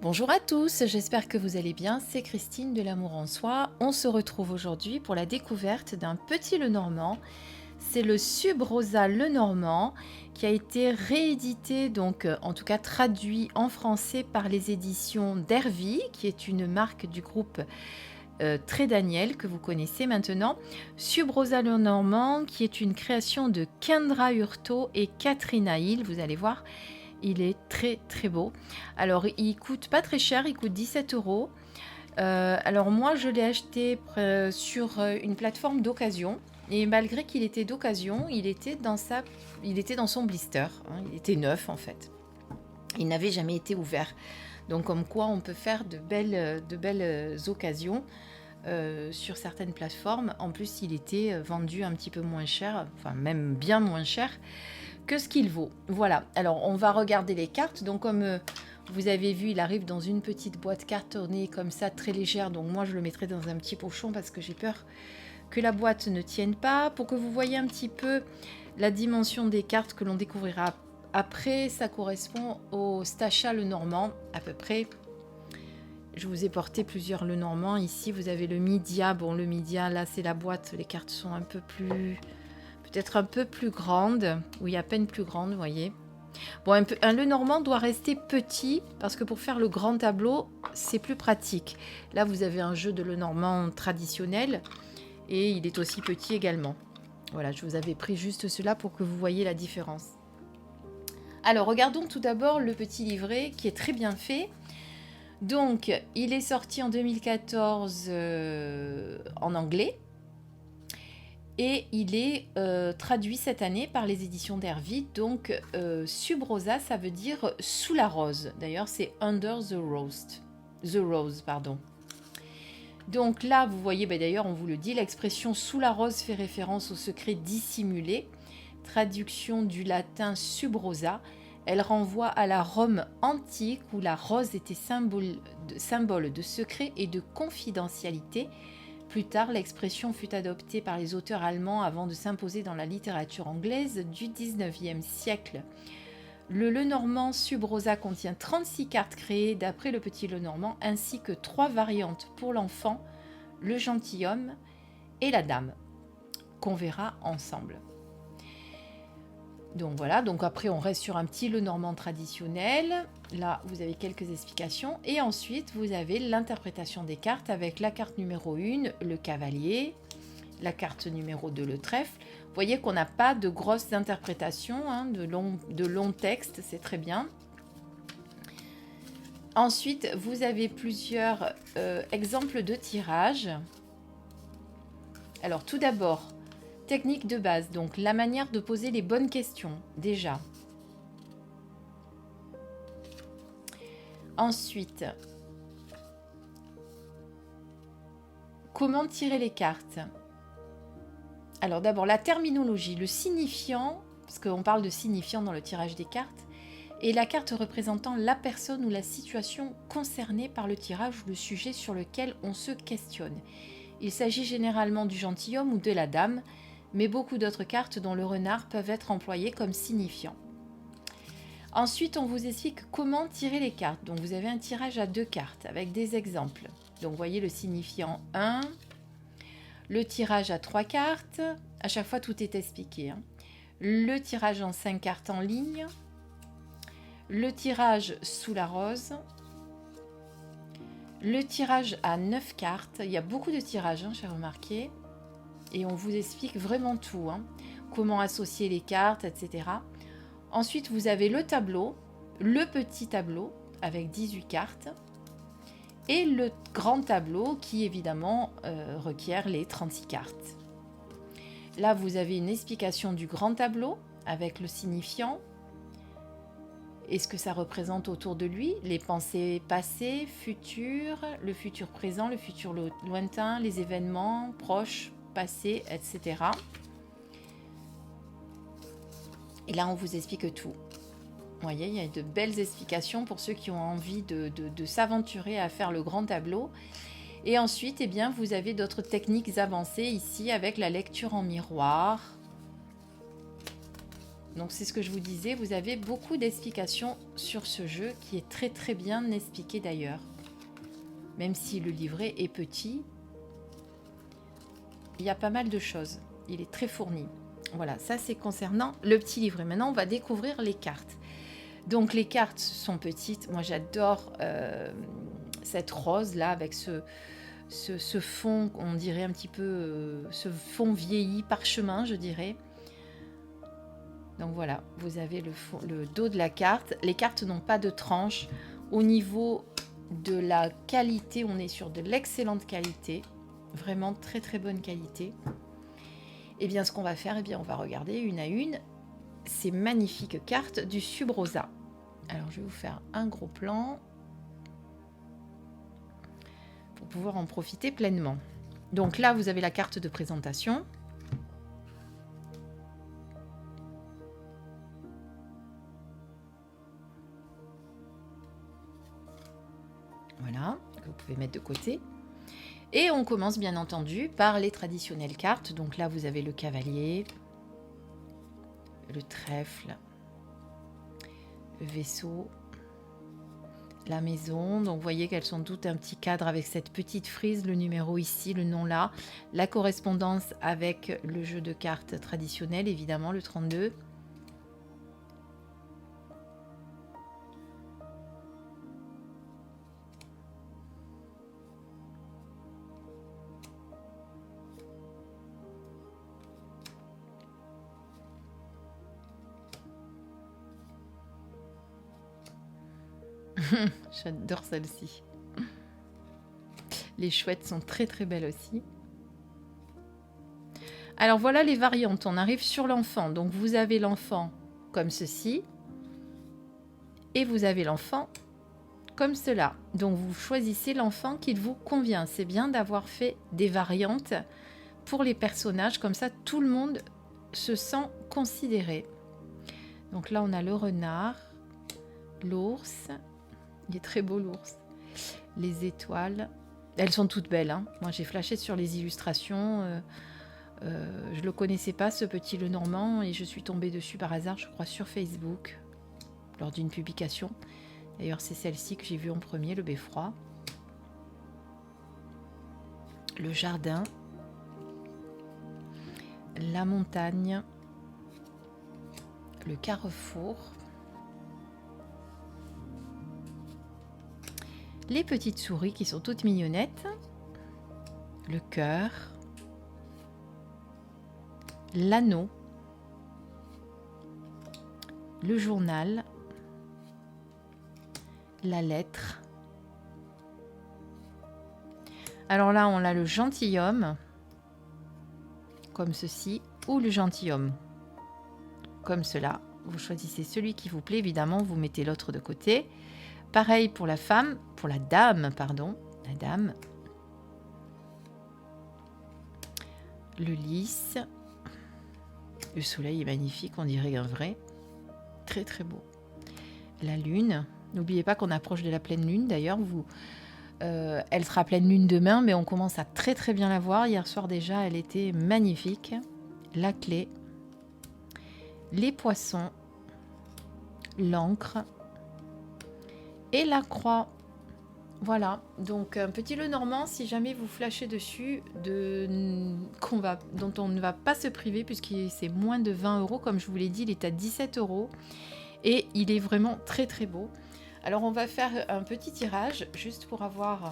Bonjour à tous, j'espère que vous allez bien, c'est Christine de l'Amour en Soi. On se retrouve aujourd'hui pour la découverte d'un petit Lenormand. C'est le Subrosa Lenormand qui a été réédité, donc en tout cas traduit en français par les éditions d'Hervy, qui est une marque du groupe Très Daniel que vous connaissez maintenant. Subrosa Lenormand qui est une création de Kendra Hurto et Katrina Hill, vous allez voir. Il est très très beau. Alors il coûte pas très cher, il coûte 17 €. Alors moi je l'ai acheté sur une plateforme d'occasion. Et malgré qu'il était d'occasion, il était dans son blister. Hein, il était neuf en fait. Il n'avait jamais été ouvert. Donc comme quoi on peut faire de belles occasions sur certaines plateformes. En plus il était vendu un petit peu moins cher, enfin même bien moins cher que ce qu'il vaut. Voilà, alors on va regarder les cartes. Donc comme vous avez vu, il arrive dans une petite boîte cartonnée comme ça, très légère. Donc moi je le mettrai dans un petit pochon parce que j'ai peur que la boîte ne tienne pas. Pour que vous voyez un petit peu la dimension des cartes que l'on découvrira après, ça correspond au Stacha Lenormand à peu près. Je vous ai porté plusieurs Lenormand. Ici vous avez le Midia. Bon, le Midia, là c'est la boîte, les cartes sont un peu plus... peut-être un peu plus grande, oui, à peine plus grande, vous voyez. Bon, un Lenormand doit rester petit, parce que pour faire le grand tableau, c'est plus pratique. Là, vous avez un jeu de Lenormand traditionnel, et il est aussi petit également. Voilà, je vous avais pris juste cela pour que vous voyez la différence. Alors, regardons tout d'abord le petit livret, qui est très bien fait. Donc, il est sorti en 2014 en anglais. Et il est traduit cette année par les éditions d'Hervy. Donc, Subrosa, ça veut dire sous la rose. D'ailleurs, c'est Under the Rose. Donc là, vous voyez, d'ailleurs, on vous le dit, l'expression sous la rose fait référence au secret dissimulé. Traduction du latin subrosa. Elle renvoie à la Rome antique où la rose était symbole de secret et de confidentialité. Plus tard, l'expression fut adoptée par les auteurs allemands avant de s'imposer dans la littérature anglaise du XIXe siècle. Le Lenormand Subrosa contient 36 cartes créées d'après le petit Lenormand, ainsi que 3 variantes pour l'enfant, le gentilhomme et la dame, qu'on verra ensemble. Donc voilà, donc après on reste sur un petit Lenormand traditionnel. Là, vous avez quelques explications. Et ensuite, vous avez l'interprétation des cartes avec la carte numéro 1, le cavalier, la carte numéro 2, le trèfle. Vous voyez qu'on n'a pas de grosses interprétations, hein, de longs textes, c'est très bien. Ensuite, vous avez plusieurs exemples de tirage. Alors tout d'abord, technique de base, donc la manière de poser les bonnes questions, déjà. Ensuite, comment tirer les cartes? Alors d'abord, la terminologie, le signifiant, parce qu'on parle de signifiant dans le tirage des cartes, et la carte représentant la personne ou la situation concernée par le tirage ou le sujet sur lequel on se questionne. Il s'agit généralement du gentilhomme ou de la dame, mais beaucoup d'autres cartes, dont le renard, peuvent être employées comme signifiants. Ensuite, on vous explique comment tirer les cartes. Donc, vous avez un tirage à 2 cartes avec des exemples. Donc, vous voyez le signifiant 1, le tirage à 3 cartes. À chaque fois, tout est expliqué. Hein. Le tirage en 5 cartes en ligne. Le tirage sous la rose. Le tirage à 9 cartes. Il y a beaucoup de tirages, hein, j'ai remarqué. Et on vous explique vraiment tout. Hein. Comment associer les cartes, etc. Ensuite, vous avez le tableau, le petit tableau avec 18 cartes et le grand tableau qui évidemment requiert les 36 cartes. Là, vous avez une explication du grand tableau avec le signifiant et ce que ça représente autour de lui, les pensées passées, futures, le futur présent, le futur lointain, les événements proches, passés, etc. Et là, on vous explique tout. Vous voyez, il y a de belles explications pour ceux qui ont envie de s'aventurer à faire le grand tableau. Et ensuite, eh bien, vous avez d'autres techniques avancées ici avec la lecture en miroir. Donc c'est ce que je vous disais, vous avez beaucoup d'explications sur ce jeu qui est très très bien expliqué d'ailleurs. Même si le livret est petit, il y a pas mal de choses. Il est très fourni. Voilà, ça c'est concernant le petit livret. Maintenant, on va découvrir les cartes. Donc les cartes sont petites. Moi, j'adore cette rose là avec ce fond, on dirait un petit peu, ce fond vieilli, parchemin, je dirais. Donc voilà, vous avez le dos de la carte. Les cartes n'ont pas de tranche. Au niveau de la qualité, on est sur de l'excellente qualité. Vraiment très très bonne qualité. Et bien ce qu'on va faire, eh bien, on va regarder une à une ces magnifiques cartes du Subrosa. Alors je vais vous faire un gros plan pour pouvoir en profiter pleinement. Donc là, vous avez la carte de présentation. Voilà, que vous pouvez mettre de côté. Et on commence bien entendu par les traditionnelles cartes. Donc là, vous avez le cavalier, le trèfle, le vaisseau, la maison. Donc vous voyez qu'elles sont toutes un petit cadre avec cette petite frise, le numéro ici, le nom là. La correspondance avec le jeu de cartes traditionnel, évidemment, le 32. J'adore celle-ci. Les chouettes sont très très belles aussi. Alors voilà les variantes. On arrive sur l'enfant. Donc vous avez l'enfant comme ceci. Et vous avez l'enfant comme cela. Donc vous choisissez l'enfant qui vous convient. C'est bien d'avoir fait des variantes pour les personnages. Comme ça, tout le monde se sent considéré. Donc là, on a le renard, l'ours. Il est très beau l'ours. Les étoiles. Elles sont toutes belles. Hein. Moi, j'ai flashé sur les illustrations. Je ne le connaissais pas, ce petit Lenormand. Et je suis tombée dessus par hasard, je crois, sur Facebook. Lors d'une publication. D'ailleurs, c'est celle-ci que j'ai vue en premier, le beffroi. Le jardin. La montagne. Le carrefour. Les petites souris qui sont toutes mignonnettes, le cœur, l'anneau, le journal, la lettre. Alors là, on a le gentilhomme, comme ceci, ou le gentilhomme, comme cela. Vous choisissez celui qui vous plaît, évidemment, vous mettez l'autre de côté. Pareil pour la femme, pour la dame, pardon, la dame. Le lys. Le soleil est magnifique, on dirait un vrai. Très très beau. La lune. N'oubliez pas qu'on approche de la pleine lune. D'ailleurs, elle sera pleine lune demain, mais on commence à très très bien la voir. Hier soir déjà, elle était magnifique. La clé. Les poissons. L'encre. Et la croix. Voilà, donc un petit Lenormand, si jamais vous flashez dessus, dont on ne va pas se priver, puisque c'est moins de 20 €, comme je vous l'ai dit, il est à 17 €, et il est vraiment très très beau. Alors on va faire un petit tirage, juste pour avoir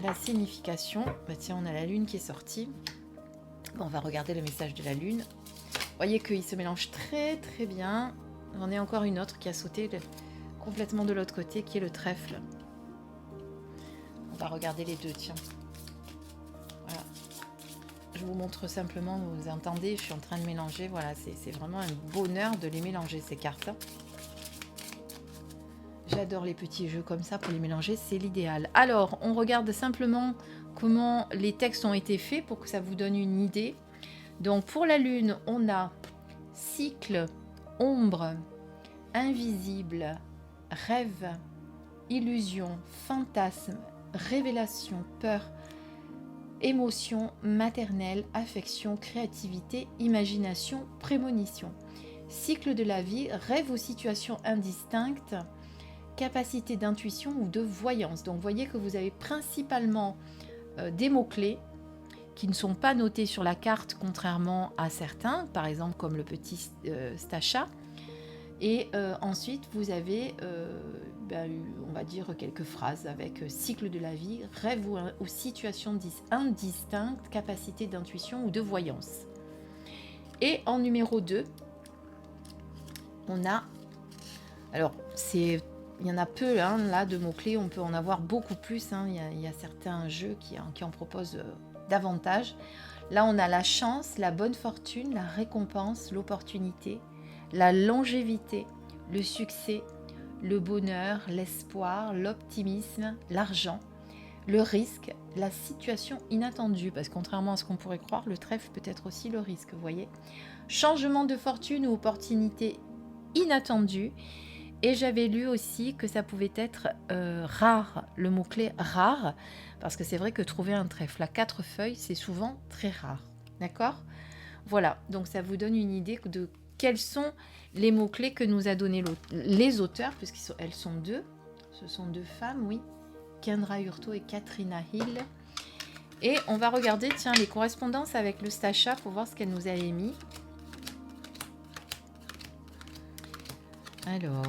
la signification. Bah tiens, on a la lune qui est sortie. Bon, on va regarder le message de la lune. Vous voyez qu'il se mélange très très bien. J'en ai encore une autre qui a sauté complètement de l'autre côté, qui est le trèfle. On va regarder les deux, tiens. Voilà. Je vous montre simplement, vous entendez, je suis en train de mélanger. Voilà, c'est vraiment un bonheur de les mélanger, ces cartes. J'adore les petits jeux comme ça pour les mélanger, c'est l'idéal. Alors, on regarde simplement comment les textes ont été faits pour que ça vous donne une idée. Donc, pour la lune, on a cycle, ombre, invisible, rêve, illusion, fantasme, révélation, peur, émotion, maternelle, affection, créativité, imagination, prémonition. Cycle de la vie, rêve ou situation indistincte, capacité d'intuition ou de voyance. Donc vous voyez que vous avez principalement des mots-clés qui ne sont pas notés sur la carte, contrairement à certains, par exemple comme le petit Stacha. Et ensuite, vous avez, on va dire, quelques phrases avec cycle de la vie, rêve ou situation indistincte, capacité d'intuition ou de voyance. Et en numéro 2, on a... Alors, il y en a peu là de mots-clés, on peut en avoir beaucoup plus. Il y a certains jeux qui en proposent davantage. Là, on a la chance, la bonne fortune, la récompense, l'opportunité, la longévité, le succès, le bonheur, l'espoir, l'optimisme, l'argent, le risque, la situation inattendue. Parce que contrairement à ce qu'on pourrait croire, le trèfle peut être aussi le risque, vous voyez. Changement de fortune ou opportunité inattendue. Et j'avais lu aussi que ça pouvait être rare, le mot-clé rare, parce que c'est vrai que trouver un trèfle à 4 feuilles, c'est souvent très rare. D'accord ? Voilà, donc ça vous donne une idée de quels sont les mots-clés que nous a donné les auteurs, puisqu'elles sont deux. Ce sont deux femmes, oui. Kendra Hurto et Katrina Hill. Et on va regarder, tiens, les correspondances avec le Stacha pour voir ce qu'elle nous avait mis. Alors,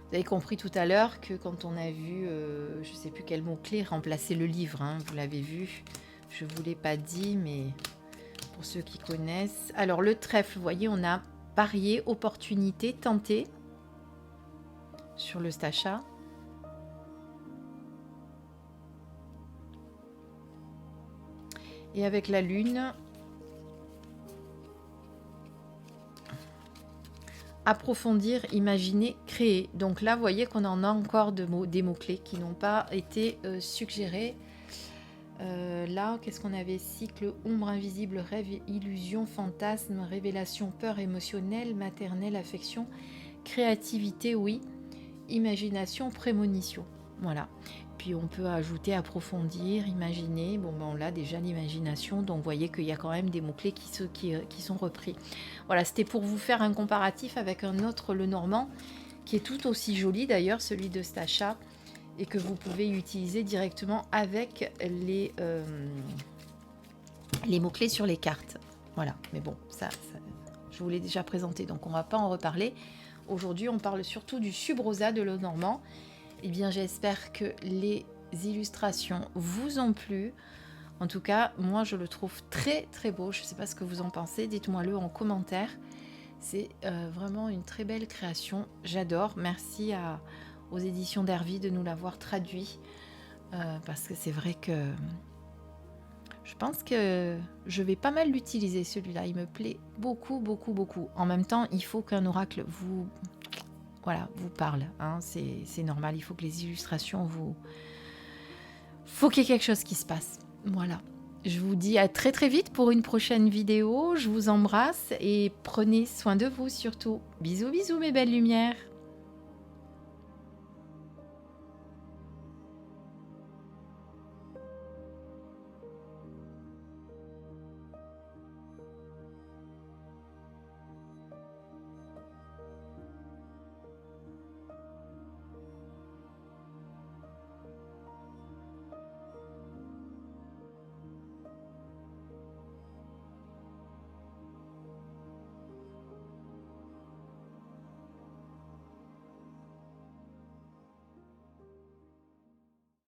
vous avez compris tout à l'heure que quand on a vu, je ne sais plus quel mot-clé, remplacer le livre, vous l'avez vu, je ne vous l'ai pas dit, mais pour ceux qui connaissent. Alors, le trèfle, vous voyez, on a parier, opportunité, tenter sur le Stacha. Et avec la lune, approfondir, imaginer, créer. Donc là, vous voyez qu'on en a encore des mots-clés qui n'ont pas été suggérés. Là, qu'est-ce qu'on avait? Cycle, ombre invisible, rêve, illusion, fantasme, révélation, peur émotionnelle, maternelle, affection, créativité, oui, imagination, prémonition. Voilà. Puis on peut ajouter approfondir, imaginer. Bon, on l'a déjà l'imagination, donc vous voyez qu'il y a quand même des mots-clés qui sont repris. Voilà, c'était pour vous faire un comparatif avec un autre, le normand, qui est tout aussi joli d'ailleurs, celui de Stacha, et que vous pouvez utiliser directement avec les mots-clés sur les cartes. Voilà, mais bon, ça je vous l'ai déjà présenté, donc on ne va pas en reparler. Aujourd'hui, on parle surtout du subrosa de Lenormand. Eh bien, j'espère que les illustrations vous ont plu. En tout cas, moi, je le trouve très, très beau. Je ne sais pas ce que vous en pensez. Dites-moi-le en commentaire. C'est vraiment une très belle création. J'adore. Merci aux éditions d'Hervy de nous l'avoir traduit. Parce que c'est vrai que je pense que je vais pas mal l'utiliser, celui-là. Il me plaît beaucoup, beaucoup, beaucoup. En même temps, il faut qu'un oracle vous parle. C'est normal, il faut que les illustrations faut qu'il y ait quelque chose qui se passe. Voilà. Je vous dis à très très vite pour une prochaine vidéo. Je vous embrasse et prenez soin de vous surtout. Bisous, bisous mes belles lumières.